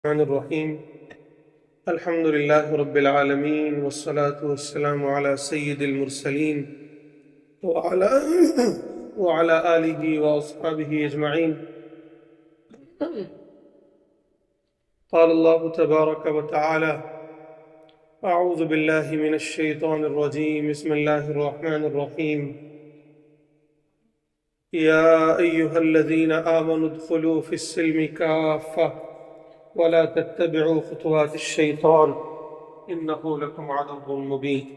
الرحمن الرحیم الحمد للہ رب العالمین والصلاة والسلام علی سید المرسلین وعلی آلہ واصحابہ اجمعین. قال اللہ تبارک وتعالی اعوذ باللہ من الشیطان الرجیم بسم اللہ الرحمن الرحیم. یا ایہا الذین آمنوا ادخلوا فی السلم کافہ ولا تتبعوا خطوات الشیطان انه لکم عدو مبین.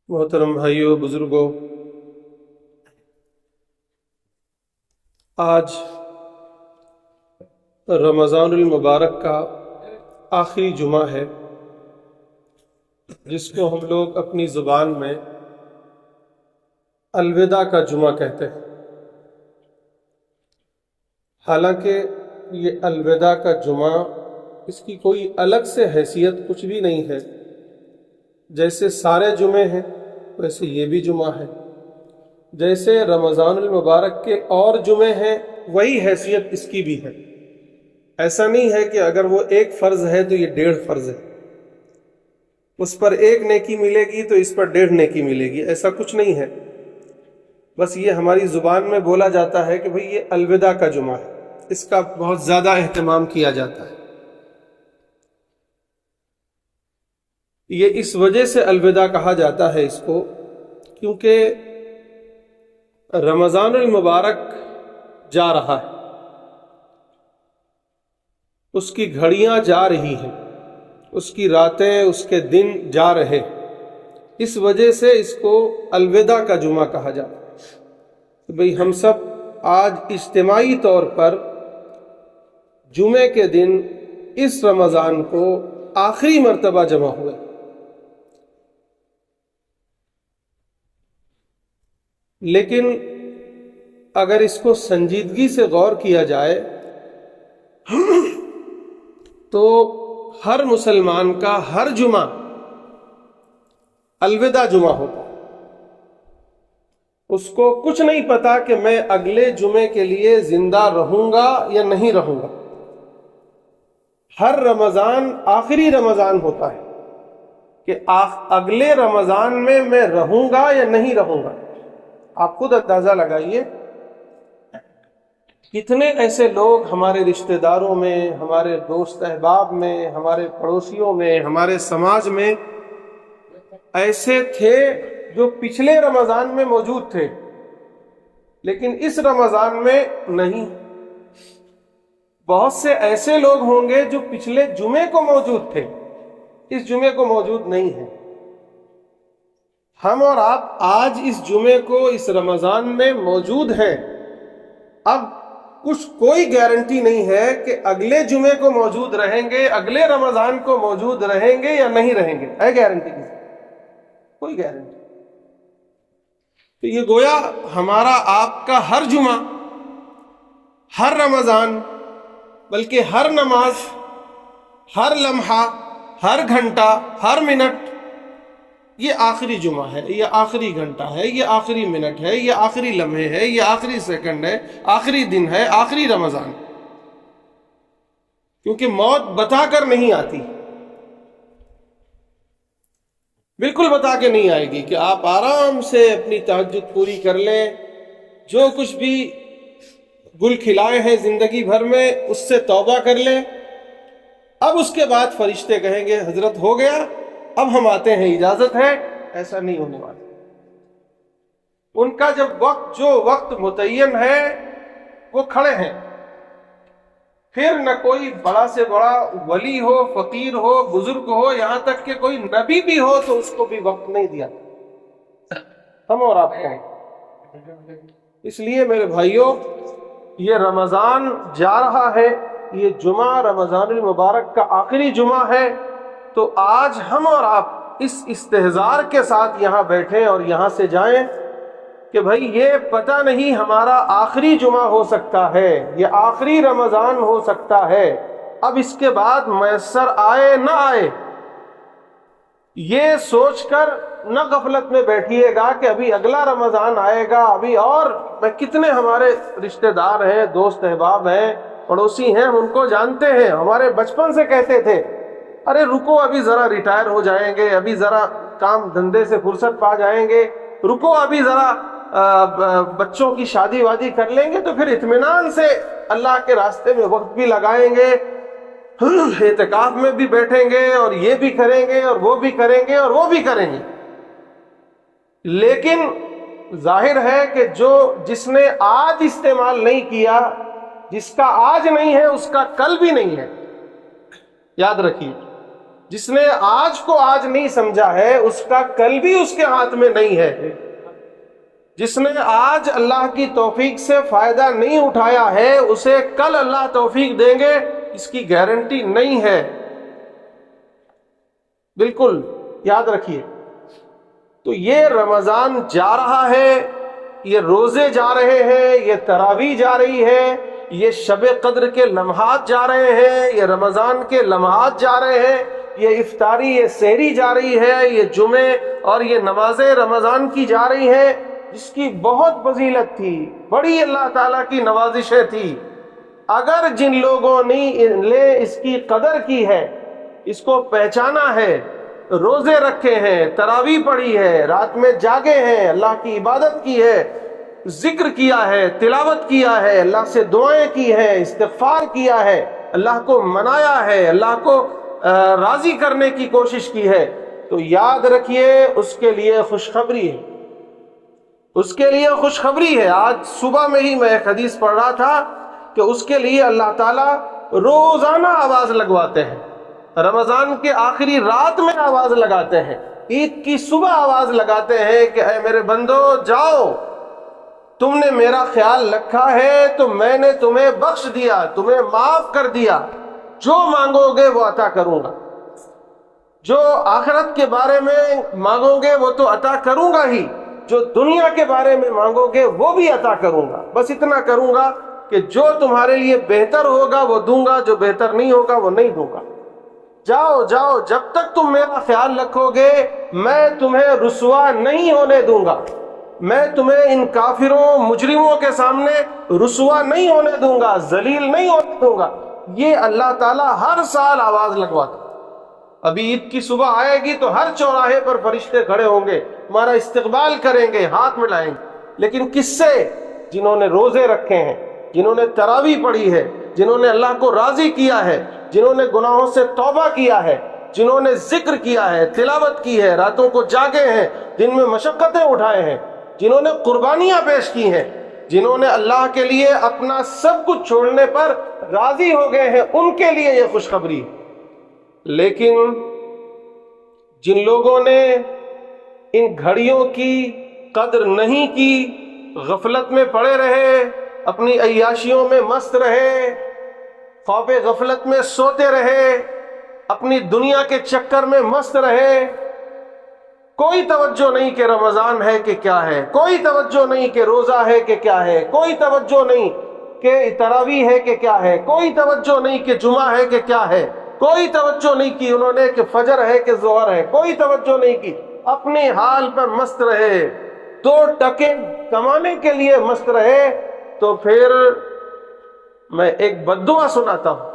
محترم بھائیو، بزرگوں، آج رمضان المبارک کا آخری جمعہ ہے، جس کو ہم لوگ اپنی زبان میں الوداع کا جمعہ کہتے ہیں. حالانکہ یہ الوداع کا جمعہ، اس کی کوئی الگ سے حیثیت کچھ بھی نہیں ہے. جیسے سارے جمعے ہیں ویسے یہ بھی جمعہ ہے، جیسے رمضان المبارک کے اور جمعے ہیں وہی حیثیت اس کی بھی ہے. ایسا نہیں ہے کہ اگر وہ ایک فرض ہے تو یہ 1.5 فرض ہے، اس پر 1 نیکی ملے گی تو اس پر 1.5 نیکی ملے گی. ایسا کچھ نہیں ہے. بس یہ ہماری زبان میں بولا جاتا ہے کہ بھئی یہ الوداع کا جمعہ ہے، اس کا بہت زیادہ اہتمام کیا جاتا ہے. یہ اس وجہ سے الوداع کہا جاتا ہے اس کو، کیونکہ رمضان المبارک جا رہا ہے، اس کی گھڑیاں جا رہی ہیں، اس کی راتیں، اس کے دن جا رہے. اس وجہ سے اس کو الوداع کا جمعہ کہا جاتا ہے. بھئی ہم سب آج اجتماعی طور پر جمعے کے دن اس رمضان کو آخری مرتبہ جمع ہوئے. لیکن اگر اس کو سنجیدگی سے غور کیا جائے تو ہر مسلمان کا ہر جمعہ الوداع جمعہ ہوتا ہے. اس کو کچھ نہیں پتا کہ میں اگلے جمعے کے لیے زندہ رہوں گا یا نہیں رہوں گا. ہر رمضان آخری رمضان ہوتا ہے کہ اگلے رمضان میں رہوں گا یا نہیں رہوں گا. آپ خود اندازہ لگائیے کتنے ایسے لوگ ہمارے رشتہ داروں میں، ہمارے دوست احباب میں، ہمارے پڑوسیوں میں، ہمارے سماج میں ایسے تھے جو پچھلے رمضان میں موجود تھے لیکن اس رمضان میں نہیں. بہت سے ایسے لوگ ہوں گے جو پچھلے جمعے کو موجود تھے، اس جمعے کو موجود نہیں ہیں. ہم اور آپ آج اس جمعے کو اس رمضان میں موجود ہیں. اب کوئی گارنٹی نہیں ہے کہ اگلے جمعے کو موجود رہیں گے، اگلے رمضان کو موجود رہیں گے یا نہیں رہیں گے. ہے گارنٹی کسی؟ کوئی گارنٹی. تو یہ گویا ہمارا آپ کا ہر جمعہ، ہر رمضان، بلکہ ہر نماز، ہر لمحہ، ہر گھنٹہ، ہر منٹ یہ آخری جمعہ ہے، یہ آخری گھنٹہ ہے، یہ آخری منٹ ہے، یہ آخری لمحے ہے، یہ آخری سیکنڈ ہے، آخری دن ہے، آخری رمضان. کیونکہ موت بتا کر نہیں آتی، بالکل بتا کے نہیں آئے گی کہ آپ آرام سے اپنی تہجد پوری کر لیں، جو کچھ بھی گل کھلائے ہیں زندگی بھر میں اس سے توبہ کر لیں. اب اس کے بعد فرشتے کہیں گے حضرت ہو گیا، اب ہم آتے ہیں، اجازت ہے. ایسا نہیں ہونے والا. ان کا جب جو وقت متعین ہے وہ کھڑے ہیں. پھر نہ کوئی بڑا سے بڑا ولی ہو، فقیر ہو، بزرگ ہو، یہاں تک کہ کوئی نبی بھی ہو تو اس کو بھی وقت نہیں دیا. ہم اور آپ کو. اس لیے میرے بھائیوں، یہ رمضان جا رہا ہے، یہ جمعہ رمضان المبارک کا آخری جمعہ ہے. تو آج ہم اور آپ اس استحضار کے ساتھ یہاں بیٹھیں اور یہاں سے جائیں کہ بھائی یہ پتہ نہیں ہمارا آخری جمعہ ہو سکتا ہے، یہ آخری رمضان ہو سکتا ہے. اب اس کے بعد میسر آئے نہ آئے یہ سوچ کر نہ غفلت میں بیٹھیے گا کہ ابھی اگلا رمضان آئے گا، ابھی اور میں کتنے ہمارے رشتہ دار ہیں، دوست احباب ہیں، پڑوسی ہیں، ہم ان کو جانتے ہیں، ہمارے بچپن سے کہتے تھے ارے رکو ابھی ذرا ریٹائر ہو جائیں گے، ابھی ذرا کام دھندے سے فرصت پا جائیں گے، رکو ابھی ذرا بچوں کی شادی وادی کر لیں گے تو پھر اطمینان سے اللہ کے راستے میں وقت بھی لگائیں گے، اعتکاف میں بھی بیٹھیں گے، اور یہ بھی کریں گے، اور وہ بھی کریں گے، اور وہ بھی کریں گے۔ لیکن ظاہر ہے کہ جس نے آج استعمال نہیں کیا، جس کا آج نہیں ہے اس کا کل بھی نہیں ہے۔ یاد رکھیے، جس نے آج کو آج نہیں سمجھا ہے اس کا کل بھی اس کے ہاتھ میں نہیں ہے۔ جس نے آج اللہ کی توفیق سے فائدہ نہیں اٹھایا ہے اسے کل اللہ توفیق دیں گے اس کی گارنٹی نہیں ہے۔ بالکل یاد رکھیے۔ تو یہ رمضان جا رہا ہے، یہ روزے جا رہے ہیں، یہ تراویح جا رہی ہے، یہ شب قدر کے لمحات جا رہے ہیں، یہ رمضان کے لمحات جا رہے ہیں، یہ افطاری، یہ سحری جا رہی ہے، یہ جمعے اور یہ نمازیں رمضان کی جا رہی ہیں، جس کی بہت فضیلت تھی، بڑی اللہ تعالیٰ کی نوازشیں تھی۔ اگر جن لوگوں نے اس کی قدر کی ہے، اس کو پہچانا ہے، روزے رکھے ہیں، تراویح پڑھی ہے، رات میں جاگے ہیں، اللہ کی عبادت کی ہے، ذکر کیا ہے، تلاوت کیا ہے، اللہ سے دعائیں کی ہیں، استغفار کیا ہے، اللہ کو منایا ہے، اللہ کو راضی کرنے کی کوشش کی ہے، تو یاد رکھیے اس کے لیے خوشخبری ہے، اس کے لیے خوشخبری ہے۔ آج صبح میں ہی میں ایک حدیث پڑھ رہا تھا کہ اس کے لیے اللہ تعالیٰ روزانہ آواز لگواتے ہیں، رمضان کے آخری رات میں آواز لگاتے ہیں، عید کی صبح آواز لگاتے ہیں کہ اے میرے بندو جاؤ، تم نے میرا خیال رکھا ہے تو میں نے تمہیں بخش دیا، تمہیں معاف کر دیا، جو مانگو گے وہ عطا کروں گا، جو آخرت کے بارے میں مانگو گے وہ تو عطا کروں گا ہی، جو دنیا کے بارے میں مانگو گے وہ بھی عطا کروں گا، بس اتنا کروں گا کہ جو تمہارے لیے بہتر ہوگا وہ دوں گا، جو بہتر نہیں ہوگا وہ نہیں دوں گا۔ جاؤ جاؤ، جب تک تم میرا خیال رکھو گے میں تمہیں رسوا نہیں ہونے دوں گا، میں تمہیں ان کافروں مجرموں کے سامنے رسوا نہیں ہونے دوں گا، ذلیل نہیں ہونے دوں گا۔ یہ اللہ تعالیٰ ہر سال آواز لگواتا۔ ابھی عید کی صبح آئے گی تو ہر چوراہے پر فرشتے کھڑے ہوں گے، ہمارا استقبال کریں گے، ہاتھ ملائیں گے۔ لیکن کس سے؟ جنہوں نے روزے رکھے ہیں، جنہوں نے تراویح پڑھی ہے، جنہوں نے اللہ کو راضی کیا ہے، جنہوں نے گناہوں سے توبہ کیا ہے، جنہوں نے ذکر کیا ہے، تلاوت کی ہے، راتوں کو جاگے ہیں، دن میں مشقتیں اٹھائے ہیں، جنہوں نے قربانیاں پیش کی ہیں، جنہوں نے اللہ کے لیے اپنا سب کچھ چھوڑنے پر راضی ہو گئے ہیں، ان کے لیے یہ خوشخبری ہے۔ لیکن جن لوگوں نے ان گھڑیوں کی قدر نہیں کی، غفلت میں پڑے رہے، اپنی عیاشیوں میں مست رہے، خواب غفلت میں سوتے رہے، اپنی دنیا کے چکر میں مست رہے، کوئی توجہ نہیں کہ رمضان ہے کہ کیا ہے، کوئی توجہ نہیں کہ روزہ ہے کہ کیا ہے، کوئی توجہ نہیں کہ تراویح ہے کہ کیا ہے، کوئی توجہ نہیں کہ جمعہ ہے کہ کیا ہے، کوئی توجہ نہیں کی انہوں نے کہ فجر ہے کہ ظہر ہے، کوئی توجہ نہیں کی، اپنے حال پر مست رہے، 2 ٹکے کمانے کے لیے مست رہے۔ تو پھر میں ایک بددعا سناتا ہوں۔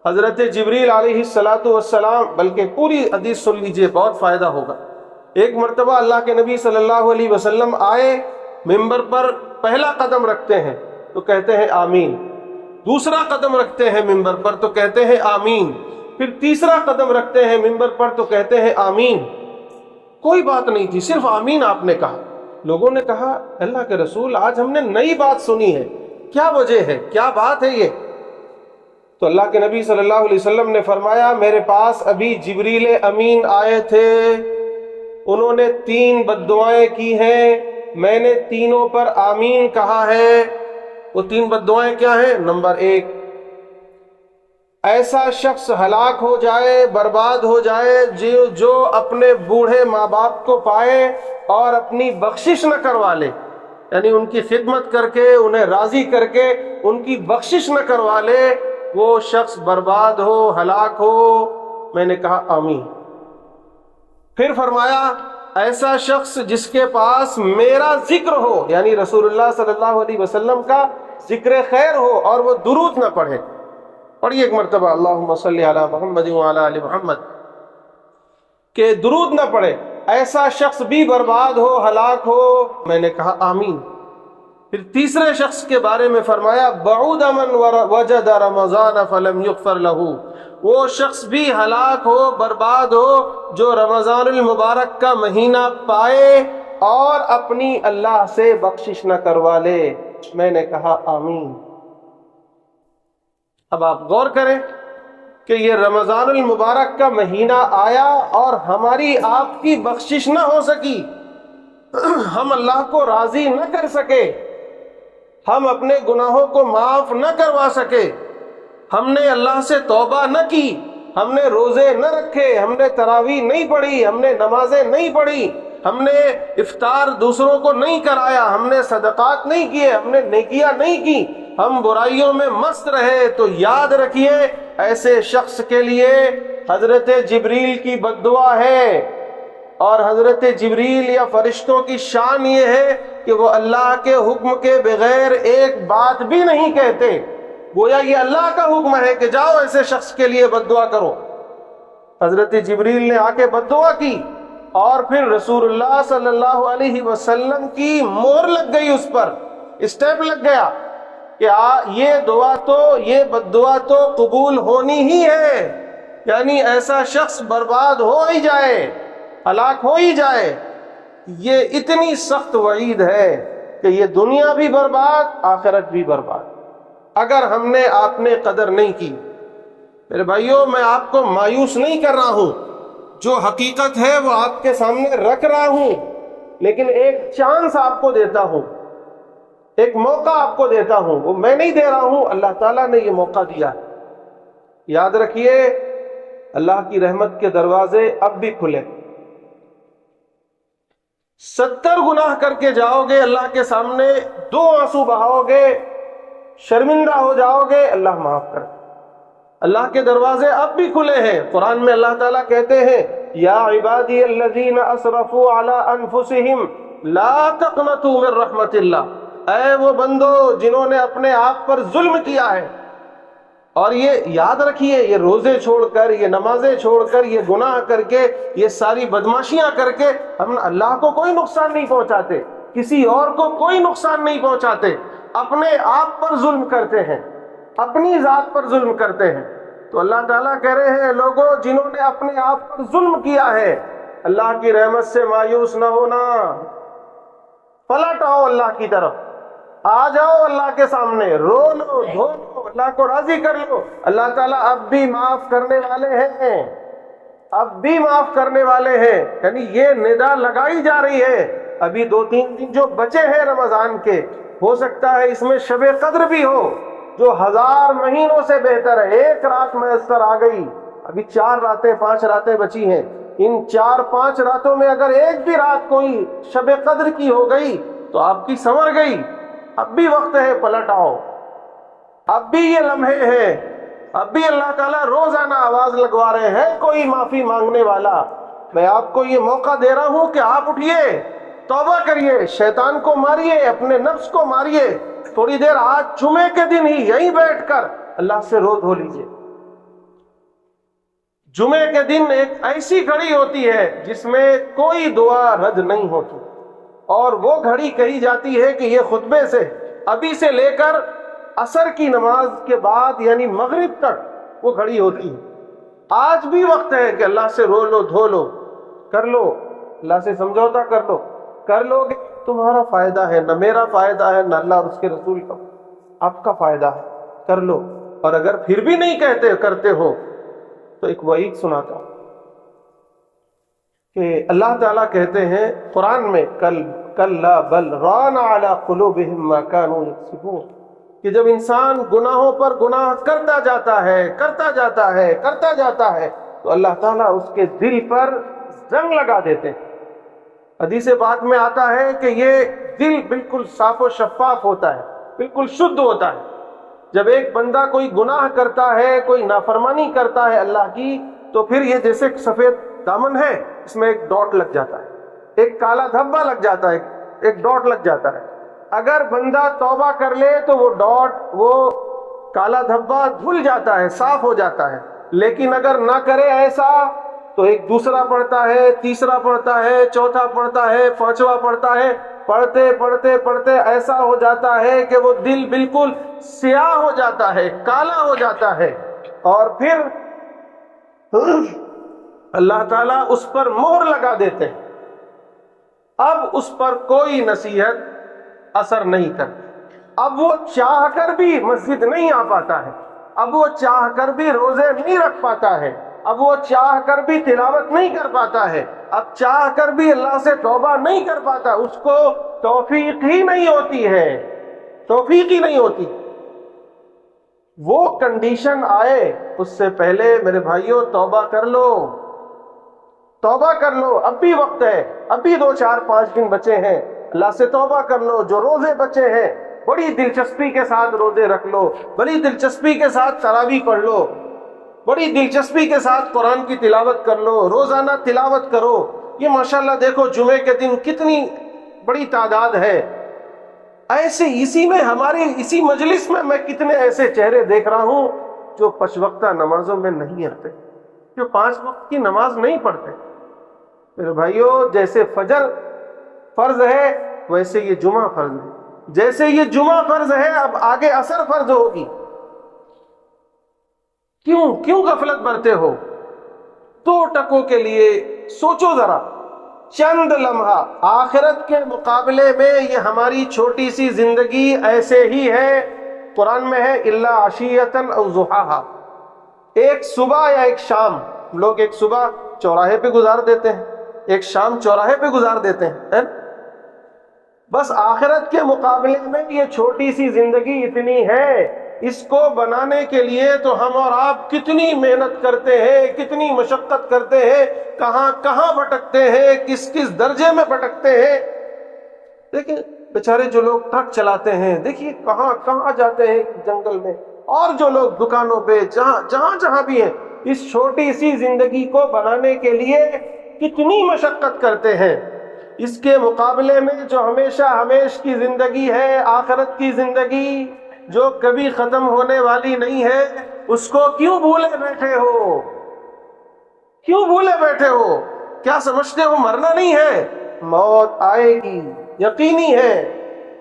حضرت جبریل علیہ السلام، بلکہ پوری حدیث سن لیجئے، بہت فائدہ ہوگا۔ ایک مرتبہ اللہ کے نبی صلی اللہ علیہ وسلم آئے، ممبر پر پہلا قدم رکھتے ہیں تو کہتے ہیں آمین، دوسرا قدم رکھتے ہیں ممبر پر تو کہتے ہیں آمین، پھر تیسرا قدم رکھتے ہیں ممبر پر تو کہتے ہیں آمین۔ کوئی بات نہیں تھی، صرف آمین آپ نے کہا۔ لوگوں نے کہا اللہ کے رسول آج ہم نے نئی بات سنی ہے، کیا وجہ ہے، کیا بات ہے یہ؟ تو اللہ کے نبی صلی اللہ علیہ وسلم نے فرمایا میرے پاس ابھی جبریل امین آئے تھے، انہوں نے 3 بددعائیں کی ہیں، میں نے تینوں پر آمین کہا ہے۔ وہ 3 بددعائیں کیا ہیں؟ نمبر 1، ایسا شخص ہلاک ہو جائے، برباد ہو جائے جو اپنے بوڑھے ماں باپ کو پائے اور اپنی بخشش نہ کروا لے، یعنی ان کی خدمت کر کے انہیں راضی کر کے ان کی بخشش نہ کروا لے، وہ شخص برباد ہو، ہلاک ہو۔ میں نے کہا آمین۔ پھر فرمایا ایسا شخص جس کے پاس میرا ذکر ہو، یعنی رسول اللہ صلی اللہ علیہ وسلم کا ذکر خیر ہو، اور وہ درود نہ پڑھے. پڑھیے ایک مرتبہ اللہم صلی علی محمد وعلی آل محمد، کہ درود نہ پڑھے، ایسا شخص بھی برباد ہو، ہلاک ہو. میں نے کہا آمین. پھر تیسرے شخص کے بارے میں فرمایا بعود من وجد رمضان فلم یغفر له، وہ شخص بھی ہلاک ہو، برباد ہو جو رمضان المبارک کا مہینہ پائے اور اپنی اللہ سے بخشش نہ کروا لے. میں نے کہا آمین. اب آپ غور کریں کہ یہ رمضان المبارک کا مہینہ آیا اور ہماری آپ کی بخشش نہ ہو سکی، ہم اللہ کو راضی نہ کر سکے، ہم اپنے گناہوں کو معاف نہ کروا سکے، ہم نے اللہ سے توبہ نہ کی، ہم نے روزے نہ رکھے، ہم نے تراویح نہیں پڑھی، ہم نے نمازیں نہیں پڑھی، ہم نے افطار دوسروں کو نہیں کرایا، ہم نے صدقات نہیں کیے، ہم نے نیکیاں نہیں کی، ہم برائیوں میں مست رہے. تو یاد رکھیے ایسے شخص کے لیے حضرت جبریل کی بد دعا ہے، اور حضرت جبریل یا فرشتوں کی شان یہ ہے کہ وہ اللہ کے حکم کے بغیر ایک بات بھی نہیں کہتے. گویا یہ اللہ کا حکم ہے کہ جاؤ ایسے شخص کے لیے بد دعا کرو. حضرت جبریل نے آ کے بد دعا کی، اور پھر رسول اللہ صلی اللہ علیہ وسلم کی مہر لگ گئی، اس پر اسٹیمپ لگ گیا کہ یہ دعا تو، یہ بد دعا تو قبول ہونی ہی ہے. یعنی ایسا شخص برباد ہو ہی جائے، ہلاک ہو ہی جائے. یہ اتنی سخت وعید ہے کہ یہ دنیا بھی برباد، آخرت بھی برباد، اگر ہم نے آپ نے قدر نہیں کی. میرے بھائیوں، میں آپ کو مایوس نہیں کر رہا ہوں، جو حقیقت ہے وہ آپ کے سامنے رکھ رہا ہوں، لیکن ایک چانس آپ کو دیتا ہوں، ایک موقع آپ کو دیتا ہوں. وہ میں نہیں دے رہا ہوں، اللہ تعالیٰ نے یہ موقع دیا. یاد رکھیے اللہ کی رحمت کے دروازے اب بھی کھلے. 70 گناہ کر کے جاؤ گے اللہ کے سامنے، 2 آنسو بہاؤ گے، شرمندہ ہو جاؤ گے، اللہ معاف کر. اللہ کے دروازے اب بھی کھلے ہیں. قرآن میں اللہ تعالیٰ کہتے ہیں یا عبادی الذین اسرفوا علی انفسہم لا تقنطوا من رحمت اللہ، اے وہ بندو جنہوں نے اپنے آپ پر ظلم کیا ہے. اور یہ یاد رکھیے، یہ روزے چھوڑ کر، یہ نمازیں چھوڑ کر، یہ گناہ کر کے، یہ ساری بدماشیاں کر کے ہم اللہ کو کوئی نقصان نہیں پہنچاتے، کسی اور کو کوئی نقصان نہیں پہنچاتے، اپنے آپ پر ظلم کرتے ہیں، اپنی ذات پر ظلم کرتے ہیں. تو اللہ تعالیٰ کہہ رہے ہیں لوگوں جنہوں نے اپنے آپ پر ظلم کیا ہے، اللہ کی رحمت سے مایوس نہ ہونا، پلٹ آؤ اللہ کی طرف، آ جاؤ اللہ کے سامنے، رو لو، دھو لو، اللہ کو راضی کر لو. اللہ تعالیٰ اب بھی معاف کرنے والے ہیں، اب بھی معاف کرنے والے ہیں. یعنی یہ ندا لگائی جا رہی ہے. ابھی 2-3 دن جو بچے ہیں رمضان کے، ہو سکتا ہے اس میں شب قدر بھی ہو جو 1000 مہینوں سے بہتر ہے. ایک رات میسر آ گئی، ابھی 4 راتیں 5 راتیں بچی ہیں. ان 4-5 راتوں میں اگر ایک بھی رات کوئی شب قدر کی ہو گئی تو آپ کی سنور گئی. اب بھی وقت ہے، پلٹ آؤ، اب بھی یہ لمحے ہیں، اب بھی اللہ تعالیٰ روزانہ آواز لگوا رہے ہیں کوئی معافی مانگنے والا. میں آپ کو یہ موقع دے رہا ہوں کہ آپ اٹھیے، توبہ کریے، شیطان کو ماریے، اپنے نفس کو ماریے. تھوڑی دیر آج جمعے کے دن ہی یہیں بیٹھ کر اللہ سے رو دھو لیجیے. جمعے کے دن ایک ایسی گھڑی ہوتی ہے جس میں کوئی دعا رد نہیں ہوتی، اور وہ گھڑی کہی جاتی ہے کہ یہ خطبے سے ابھی سے لے کر عصر کی نماز کے بعد یعنی مغرب تک وہ گھڑی ہوتی ہے. آج بھی وقت ہے کہ اللہ سے رو لو، دھو لو، کر لو، اللہ سے سمجھوتا کر لو. کر لو گے تمہارا فائدہ ہے، نہ میرا فائدہ ہے، نہ اللہ اور اس کے رسول کا، آپ کا فائدہ ہے. کر لو. اور اگر پھر بھی نہیں کرتے ہو تو ایک وعید سناتا ہوں کہ اللہ تعالیٰ کہتے ہیں قرآن میں کلا بل ران علی قلوبہم ما کانوا یکسبون، کہ جب انسان گناہوں پر گناہ کرتا جاتا ہے تو اللہ تعالیٰ اس کے دل پر زنگ لگا دیتے ہیں. حدیث پاک میں آتا ہے کہ یہ دل بالکل صاف و شفاف ہوتا ہے، بالکل شدھ ہوتا ہے. جب ایک بندہ کوئی گناہ کرتا ہے، کوئی نافرمانی کرتا ہے اللہ کی، تو پھر یہ جیسے سفید دامن ہے اس میں ایک ڈاٹ لگ جاتا ہے، ایک کالا دھبا لگ جاتا ہے، ایک ڈاٹ لگ جاتا ہے۔ اگر بندہ توبہ کر لے تو وہ ڈاٹ، وہ کالا دھبا دھل جاتا ہے، صاف ہو جاتا ہے۔ لیکن اگر نہ کرے ایسا تو ایک دوسرا پڑھتا ہے، تیسرا پڑھتا ہے، چوتھا پڑھتا ہے، پانچواں پڑھتا ہے، پڑھتے پڑھتے پڑھتے ایسا ہو جاتا ہے کہ وہ دل بالکل سیاہ ہو جاتا ہے، کالا ہو جاتا ہے، اور پھر اللہ تعالیٰ اس پر مہر لگا دیتے ہیں۔ اب اس پر کوئی نصیحت اثر نہیں کرتی، اب وہ چاہ کر بھی مسجد نہیں آ پاتا ہے، اب وہ چاہ کر بھی روزے نہیں رکھ پاتا ہے، اب وہ چاہ کر بھی تلاوت نہیں کر پاتا ہے، اب چاہ کر بھی اللہ سے توبہ نہیں کر پاتا، اس کو توفیق ہی نہیں ہوتی ہے، توفیق ہی نہیں ہوتی۔ وہ کنڈیشن آئے اس سے پہلے میرے بھائیوں توبہ کر لو، توبہ کر لو، اب بھی وقت ہے، اب بھی 2 4 5 دن بچے ہیں، اللہ سے توبہ کر لو۔ جو روزے بچے ہیں بڑی دلچسپی کے ساتھ روزے رکھ لو، بڑی دلچسپی کے ساتھ تراویح پڑھ لو، بڑی دلچسپی کے ساتھ قرآن کی تلاوت کر لو، روزانہ تلاوت کرو۔ یہ ماشاءاللہ دیکھو جمعے کے دن کتنی بڑی تعداد ہے، ایسے اسی میں ہماری اسی مجلس میں کتنے ایسے چہرے دیکھ رہا ہوں جو 5 وقتہ نمازوں میں نہیں آتے، جو 5 وقت کی نماز نہیں پڑھتے۔ میرے بھائیوں، جیسے فجر فرض ہے ویسے یہ جمعہ فرض ہے، جیسے یہ جمعہ فرض ہے اب آگے عصر فرض ہوگی۔ کیوں غفلت برتے ہو؟ 2 ٹکوں کے لیے سوچو ذرا، چند لمحہ۔ آخرت کے مقابلے میں یہ ہماری چھوٹی سی زندگی ایسے ہی ہے، قرآن میں ہے الا عشیۃ او ضحاہا، ایک صبح یا ایک شام۔ لوگ ایک صبح چوراہے پہ گزار دیتے ہیں، ایک شام چوراہے پہ گزار دیتے ہیں۔ بس آخرت کے مقابلے میں یہ چھوٹی سی زندگی اتنی ہے، اس کو بنانے کے لیے تو ہم اور آپ کتنی محنت کرتے ہیں، کتنی مشقت کرتے ہیں، کہاں کہاں بھٹکتے ہیں، کس کس درجے میں بھٹکتے ہیں۔ دیکھیں بیچارے جو لوگ ٹرک چلاتے ہیں، دیکھیے کہاں کہاں جاتے ہیں جنگل میں، اور جو لوگ دکانوں پہ جہاں بھی ہیں، اس چھوٹی سی زندگی کو بنانے کے لیے کتنی مشقت کرتے ہیں۔ اس کے مقابلے میں جو ہمیشہ ہمیش کی زندگی ہے، آخرت کی زندگی جو کبھی ختم ہونے والی نہیں ہے، اس کو کیوں بھولے بیٹھے ہو؟ کیوں بھولے بیٹھے ہو؟ کیا سمجھتے ہو مرنا نہیں ہے؟ موت آئے گی، یقینی ہے۔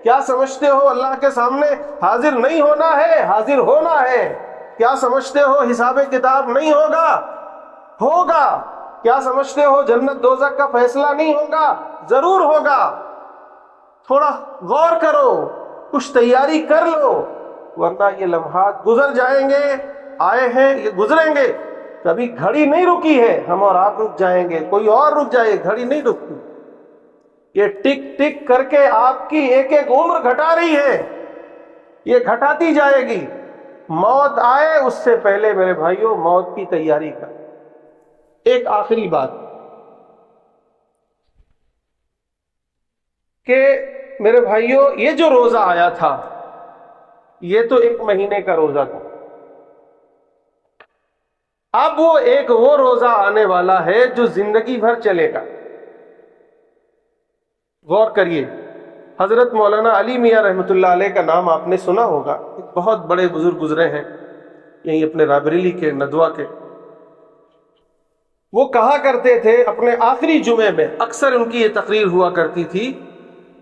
کیا سمجھتے ہو اللہ کے سامنے حاضر نہیں ہونا ہے؟ حاضر ہونا ہے۔ کیا سمجھتے ہو حساب کتاب نہیں ہوگا؟ ہوگا۔ کیا سمجھتے ہو جنت دوزخ کا فیصلہ نہیں ہوگا؟ ضرور ہوگا۔ تھوڑا غور کرو، کچھ تیاری کر لو، ورنہ یہ لمحات گزر جائیں گے، آئے ہیں یہ گزریں گے۔ کبھی گھڑی نہیں رکی ہے، ہم اور آپ رک جائیں گے، کوئی اور رک جائے، گھڑی نہیں رکتی۔ یہ ٹک ٹک کر کے آپ کی ایک ایک عمر گھٹا رہی ہے، یہ گھٹاتی جائے گی۔ موت آئے اس سے پہلے میرے بھائیوں موت کی تیاری کر۔ ایک آخری بات کہ میرے بھائیوں یہ جو روزہ آیا تھا یہ تو 1 مہینے کا روزہ تھا، اب وہ روزہ آنے والا ہے جو زندگی بھر چلے گا۔ غور کریے، حضرت مولانا علی میاں رحمۃ اللہ علیہ کا نام آپ نے سنا ہوگا، ایک بہت بڑے بزرگ گزرے ہیں یہیں اپنے رابریلی کے ندوہ کے۔ وہ کہا کرتے تھے اپنے آخری جمعے میں، اکثر ان کی یہ تقریر ہوا کرتی تھی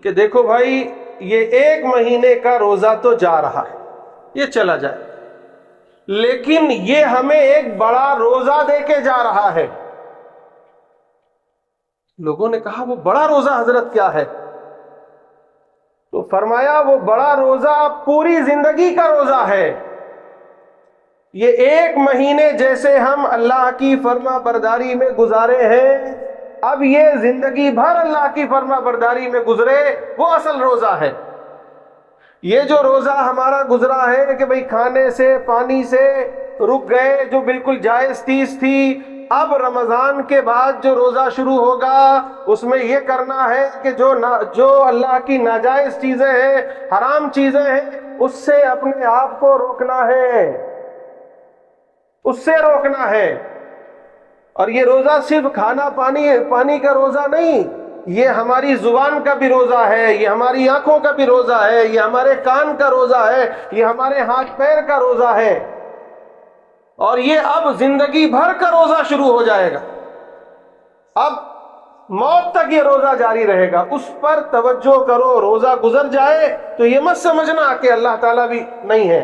کہ دیکھو بھائی یہ 1 مہینے کا روزہ تو جا رہا ہے، یہ چلا جائے، لیکن یہ ہمیں ایک بڑا روزہ دے کے جا رہا ہے۔ لوگوں نے کہا وہ بڑا روزہ حضرت کیا ہے؟ تو فرمایا وہ بڑا روزہ پوری زندگی کا روزہ ہے۔ یہ 1 مہینے جیسے ہم اللہ کی فرما برداری میں گزارے ہیں، اب یہ زندگی بھر اللہ کی فرما برداری میں گزرے، وہ اصل روزہ ہے۔ یہ جو روزہ ہمارا گزرا ہے کہ بھئی کھانے سے پانی سے رک گئے، جو بالکل جائز چیز تھی، اب رمضان کے بعد جو روزہ شروع ہوگا اس میں یہ کرنا ہے کہ جو اللہ کی ناجائز چیزیں ہیں، حرام چیزیں ہیں، اس سے اپنے آپ کو روکنا ہے، اس سے روکنا ہے۔ اور یہ روزہ صرف کھانا پانی کا روزہ نہیں، یہ ہماری زبان کا بھی روزہ ہے، یہ ہماری آنکھوں کا بھی روزہ ہے، یہ ہمارے کان کا روزہ ہے، یہ ہمارے ہاتھ پیر کا روزہ ہے، اور یہ اب زندگی بھر کا روزہ شروع ہو جائے گا۔ اب موت تک یہ روزہ جاری رہے گا، اس پر توجہ کرو۔ روزہ گزر جائے تو یہ مت سمجھنا کہ اللہ تعالیٰ بھی نہیں ہے،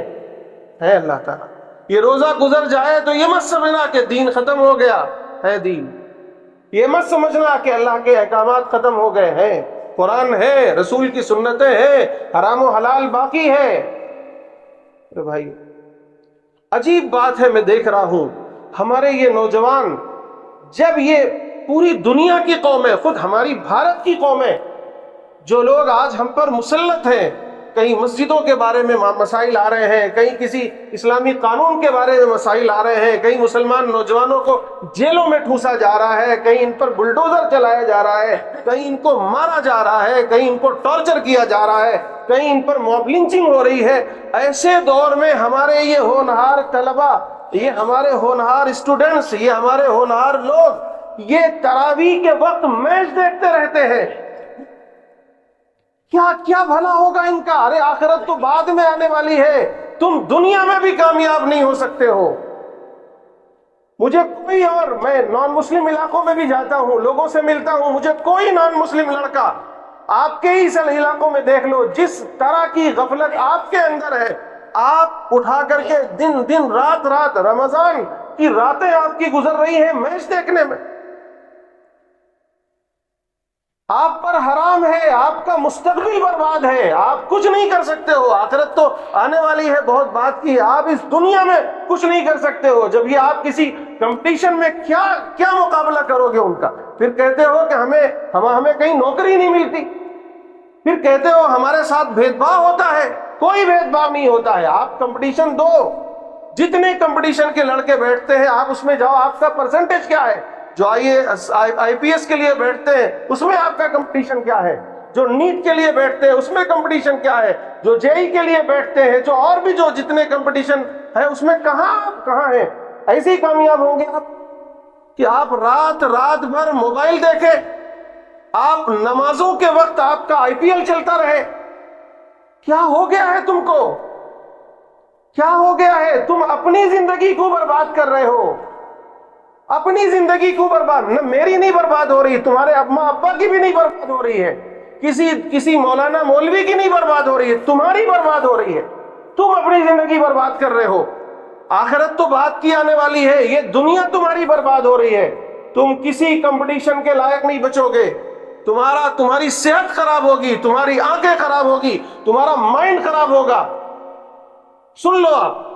ہے اللہ تعالیٰ۔ یہ روزہ گزر جائے تو یہ مت سمجھنا کہ دین ختم ہو گیا، ہے دین۔ یہ مت سمجھنا کہ اللہ کے احکامات ختم ہو گئے ہیں، قرآن ہے، رسول کی سنتیں ہیں، حرام و حلال باقی ہے۔ ارے بھائی عجیب بات ہے، میں دیکھ رہا ہوں ہمارے یہ نوجوان، جب یہ پوری دنیا کی قوم ہے، خود ہماری بھارت کی قوم ہے، جو لوگ آج ہم پر مسلط ہیں، کہیں مسجدوں کے بارے میں مسائل آ رہے ہیں، کہیں کسی اسلامی قانون کے بارے میں مسائل آ رہے ہیں، کہیں مسلمان نوجوانوں کو جیلوں میں ٹھوسا جا رہا ہے، کہیں ان پر بلڈوزر چلایا جا رہا ہے، کہیں ان کو مارا جا رہا ہے، کہیں ان کو ٹارچر کیا جا رہا ہے، کہیں ان پر موب لنچنگ ہو رہی ہے۔ ایسے دور میں ہمارے یہ ہونہار طلبہ، یہ ہمارے ہونہار اسٹوڈنٹس، یہ ہمارے ہونہار لوگ یہ تراویح کے وقت میچ دیکھتے رہتے ہیں۔ کیا بھلا ہوگا ان کا؟ ارے آخرت تو بعد میں آنے والی ہے، تم دنیا میں بھی کامیاب نہیں ہو سکتے ہو۔ مجھے کوئی، اور میں نان مسلم علاقوں میں بھی جاتا ہوں، لوگوں سے ملتا ہوں، مجھے کوئی نان مسلم لڑکا آپ کے ہی علاقوں میں دیکھ لو، جس طرح کی غفلت آپ کے اندر ہے، آپ اٹھا کر کے دن رات رمضان کی راتیں آپ کی گزر رہی ہیں میچ دیکھنے میں۔ آپ پر حرام ہے، آپ کا مستقبل برباد ہے، آپ کچھ نہیں کر سکتے ہو۔ آخرت تو آنے والی ہے، بہت بات کی ہے، آپ اس دنیا میں کچھ نہیں کر سکتے ہو۔ جب یہ آپ کسی کمپٹیشن میں کیا مقابلہ کرو گے ان کا؟ پھر کہتے ہو کہ ہمیں کہیں نوکری نہیں ملتی، پھر کہتے ہو ہمارے ساتھ بھید بھاؤ ہوتا ہے۔ کوئی بھید بھاؤ نہیں ہوتا ہے، آپ کمپٹیشن دو، جتنے کمپٹیشن کے لڑکے بیٹھتے ہیں آپ اس میں جاؤ، آپ کا پرسنٹیج کیا ہے؟ جو آئی پی ایس کے لیے بیٹھتے ہیں اس میں آپ کا کمپٹیشن کیا ہے؟ جو نیٹ کے لیے بیٹھتے ہیں اس میں کمپٹیشن کیا ہے؟ جو جے ای کے لیے بیٹھتے ہیں، جو اور بھی جو جتنے کمپٹیشن ہے اس میں کہاں ہیں؟ ایسے ہی کامیاب ہوں گے آپ کہ آپ رات بھر موبائل دیکھیں، آپ نمازوں کے وقت آپ کا آئی پی ایل چلتا رہے۔ کیا ہو گیا ہے تم کو؟ کیا ہو گیا ہے؟ تم اپنی زندگی کو برباد کر رہے ہو، اپنی زندگی کو برباد، نہ میری نہیں برباد ہو رہی، تمہارے اماں ابا کی بھی نہیں برباد ہو رہی ہے، کسی مولانا مولوی کی نہیں برباد ہو رہی ہے، تمہاری برباد ہو رہی ہے۔ تم اپنی زندگی برباد کر رہے ہو، آخرت تو بات کی آنے والی ہے، یہ دنیا تمہاری برباد ہو رہی ہے۔ تم کسی کمپٹیشن کے لائق نہیں بچو گے، تمہاری صحت خراب ہوگی، تمہاری آنکھیں خراب ہوگی، تمہارا مائنڈ خراب ہوگا۔ سن لو آپ،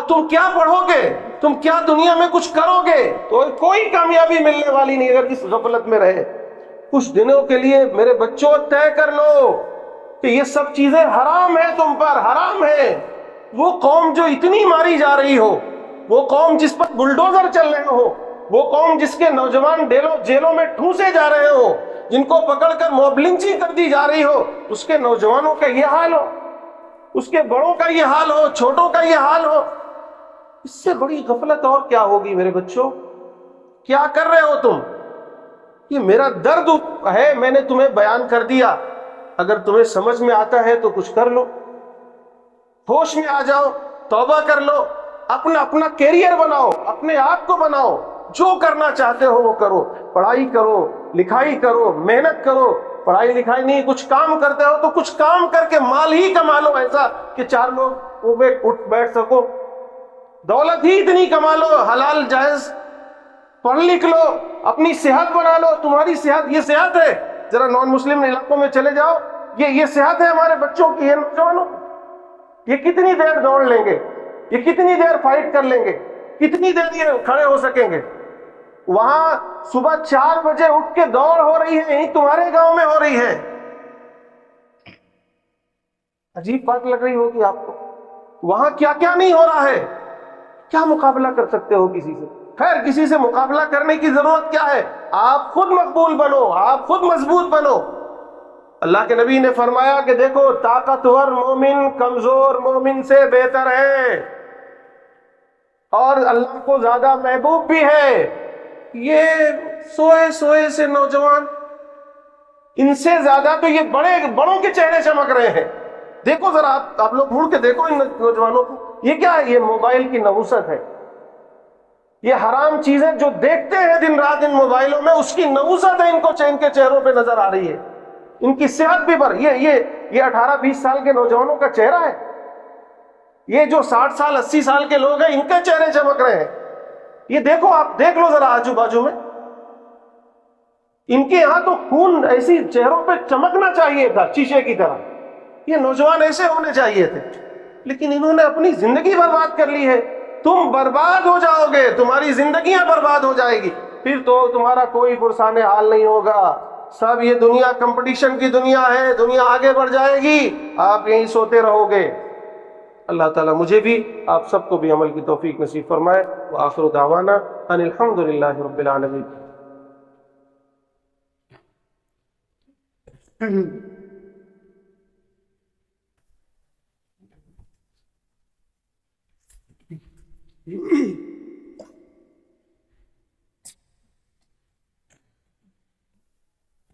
تم کیا پڑھو گے، تم کیا دنیا میں کچھ کرو گے، تو کوئی کامیابی ملنے والی نہیں اگر اس غفلت میں رہے۔ کچھ دنوں کے لیے میرے بچوں طے کر لو کہ یہ سب چیزیں حرام ہیں، تم پر حرام ہے۔ وہ قوم جو اتنی ماری جا رہی ہو، وہ قوم جس پر بلڈوزر چل رہے ہو، وہ قوم جس کے نوجوان جیلوں میں ٹھوسے جا رہے ہو، جن کو پکڑ کر موب لنچنگ کر دی جا رہی ہو، اس کے نوجوانوں کا یہ حال ہو، اس کے بڑوں کا یہ حال ہو، چھوٹوں کا یہ حال ہو، اس سے بڑی غفلت اور کیا ہوگی میرے بچوں؟ کیا کر رہے ہو تم؟ یہ میرا درد ہے، میں نے تمہیں بیان کر دیا، اگر تمہیں سمجھ میں آتا ہے تو کچھ کر لو، ہوش میں آ جاؤ، توبہ کر لو، اپنا کیریئر بناؤ، اپنے آپ کو بناؤ، جو کرنا چاہتے ہو وہ کرو، پڑھائی کرو، لکھائی کرو، محنت کرو، پڑھائی لکھائی نہیں کچھ کام کرتے ہو تو کچھ کام کر کے مال ہی کما لو ایسا کہ چار لوگ اٹھ بیٹھ سکو، دولت ہی اتنی کما لو، حلال جائز پڑھ لکھ لو، اپنی صحت بنا لو۔ تمہاری صحت، یہ صحت ہے، ذرا نان مسلم علاقوں میں چلے جاؤ، یہ صحت ہے ہمارے بچوں کی، یہ نوجوانوں، یہ کتنی دیر دوڑ لیں گے، یہ کتنی دیر فائٹ کر لیں گے، کتنی دیر یہ کھڑے ہو سکیں گے؟ وہاں صبح 4 بجے اٹھ کے دوڑ ہو رہی ہے، یہیں تمہارے گاؤں میں ہو رہی ہے۔ عجیب بات لگ رہی ہوگی آپ کو، وہاں کیا کیا نہیں ہو رہا ہے، کیا مقابلہ کر سکتے ہو کسی سے؟ خیر کسی سے مقابلہ کرنے کی ضرورت کیا ہے؟ آپ خود مقبول بنو، آپ خود مضبوط بنو۔ اللہ کے نبی نے فرمایا کہ دیکھو، طاقتور مومن کمزور مومن سے بہتر ہے، اور اللہ کو زیادہ محبوب بھی ہے۔ یہ سوئے سوئے سے نوجوان، ان سے زیادہ تو یہ بڑوں کے چہرے چمک رہے ہیں. دیکھو ذرا آپ لوگ مڑ کے دیکھو ان نوجوانوں کو. یہ کیا ہے؟ یہ موبائل کی نحوست ہے. یہ حرام چیزیں جو دیکھتے ہیں دن رات ان موبائلوں میں، اس کی نحوست ہے ان کے چہروں پہ نظر آ رہی ہے. ان کی صحت بھی یہ 18-20 سال کے نوجوانوں کا چہرہ ہے. یہ جو 60 سال 80 سال کے لوگ ہیں ان کے چہرے چمک رہے ہیں. یہ دیکھو، آپ دیکھ لو ذرا آجو باجو میں، ان کے یہاں تو خون ایسی چہروں پہ چمکنا چاہیے تھا شیشے کی طرح. یہ نوجوان ایسے ہونے چاہیے تھے، لیکن انہوں نے اپنی زندگی برباد کر لی ہے. تم برباد ہو جاؤ گے، تمہاری زندگیاں برباد ہو جائے گی، پھر تو تمہارا کوئی پرسان حال نہیں ہوگا. سب یہ دنیا کمپٹیشن کی دنیا ہے، دنیا آگے بڑھ جائے گی، آپ یہیں سوتے رہو گے. اللہ تعالیٰ مجھے بھی آپ سب کو بھی عمل کی توفیق نصیب فرمائے. وآخر دعوانا ان الحمد للہ رب العالمین.